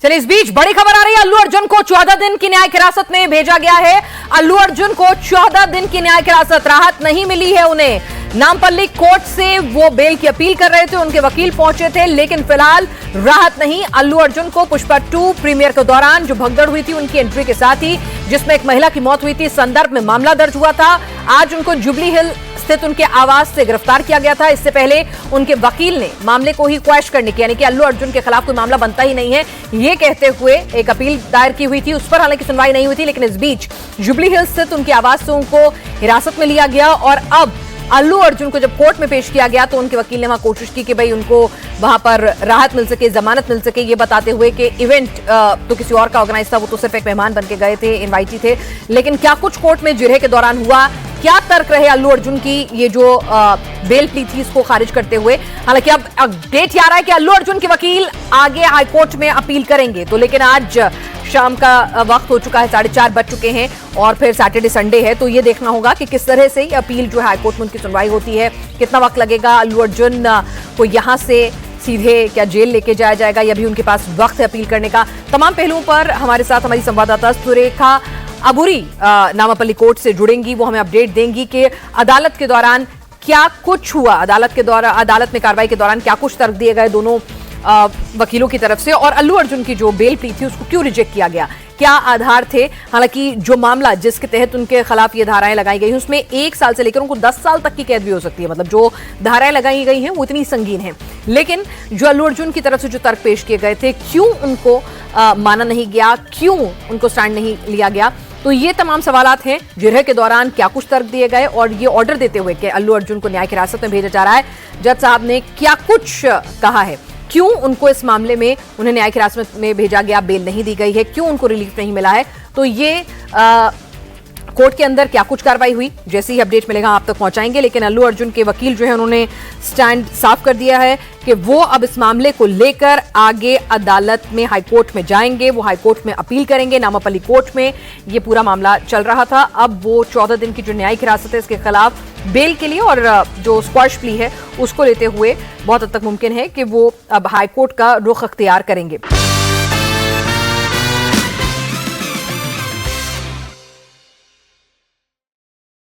चलिए, इस बीच बड़ी खबर आ रही है। अल्लू अर्जुन को 14 दिन की न्यायिक हिरासत में भेजा गया है। अल्लू अर्जुन को 14 दिन की न्यायिक हिरासत, राहत नहीं मिली है उन्हें। नामपल्ली कोर्ट से वो बेल की अपील कर रहे थे, उनके वकील पहुंचे थे, लेकिन फिलहाल राहत नहीं। अल्लू अर्जुन को पुष्पा 2 प्रीमियर के दौरान जो भगदड़ हुई थी उनकी एंट्री के साथ ही, जिसमें एक महिला की मौत हुई थी, संदर्भ में मामला दर्ज हुआ था। आज उनको जुबली हिल स्थित उनके आवास से गिरफ्तार किया गया था। इससे पहले उनके वकील ने मामले को ही क्वैश करने की, यानी कि अल्लू अर्जुन के खिलाफ कोई मामला बनता ही नहीं है, ये कहते हुए एक अपील दायर की हुई थी। उस पर हालांकि सुनवाई नहीं हुई थी, लेकिन इस बीच जुबली हिल स्थित उनके आवास से उनको हिरासत में लिया गया और अब अल्लू अर्जुन को जब कोर्ट में पेश किया गया तो उनके वकील ने वहां कोशिश की कि भाई उनको वहां पर राहत मिल सके, जमानत मिल सके, ये बताते हुए कि इवेंट तो किसी और का ऑर्गेनाइज था, वो तो सिर्फ एक मेहमान बन के गए थे, इनवाइटी थे। लेकिन क्या कुछ कोर्ट में जिरह के दौरान हुआ, क्या तर्क रहे अल्लू अर्जुन की ये जो बेल प्ली थी इसको खारिज करते हुए। हालांकि अब अपडेट आ रहा है कि अल्लू अर्जुन के वकील आगे हाईकोर्ट में अपील करेंगे, तो लेकिन आज शाम का वक्त हो चुका है, 4:30 बज चुके हैं और फिर सैटरडे संडे है, तो ये देखना होगा कि किस तरह से ये अपील जो है हाईकोर्ट में उनकी सुनवाई होती है, कितना वक्त लगेगा। अल्लू अर्जुन को यहां से सीधे क्या जेल लेके जाया जाएगा, या भी उनके पास वक्त है अपील करने का। तमाम पहलुओं पर हमारे साथ हमारी संवाददाता सुरेखा अबूरी नामापल्ली कोर्ट से जुड़ेंगी, वो हमें अपडेट देंगी कि अदालत के दौरान क्या कुछ हुआ, अदालत में कार्रवाई के दौरान क्या कुछ तर्क दिए गए दोनों वकीलों की तरफ से, और अल्लू अर्जुन की जो बेल प्ली थी उसको क्यों रिजेक्ट किया गया, क्या आधार थे। हालांकि जो मामला जिसके तहत उनके खिलाफ ये धाराएं लगाई गई हैं उसमें 1 साल से लेकर उनको 10 साल तक की कैद भी हो सकती है, मतलब जो धाराएं लगाई गई हैं वो इतनी संगीन है। लेकिन जो अल्लू अर्जुन की तरफ से जो तर्क पेश किए गए थे, क्यों उनको माना नहीं गया, क्यों उनको स्टैंड नहीं लिया गया, तो ये तमाम सवालात हैं। जिरह के दौरान क्या कुछ तर्क दिए गए और ये ऑर्डर देते हुए कि अल्लू अर्जुन को न्यायिक हिरासत में भेजा जा रहा है, जज साहब ने क्या कुछ कहा है, क्यों उनको इस मामले में उन्हें न्यायिक हिरासत में भेजा गया, बेल नहीं दी गई है, क्यों उनको रिलीफ नहीं मिला है, तो ये कोर्ट के अंदर क्या कुछ कार्रवाई हुई, जैसे ही अपडेट मिलेगा आप तक पहुंचाएंगे। लेकिन अल्लू अर्जुन के वकील जो है उन्होंने स्टैंड साफ कर दिया है कि वो अब इस मामले को लेकर आगे अदालत में हाईकोर्ट में जाएंगे, वो हाईकोर्ट में अपील करेंगे। नामापल्ली कोर्ट में ये पूरा मामला चल रहा था, अब वो 14 दिन की जो न्यायिक हिरासत है इसके खिलाफ बेल के लिए और जो स्क्वैश प्ली है उसको लेते हुए बहुत हद तक मुमकिन है कि वो अब हाईकोर्ट का रुख अख्तियार करेंगे।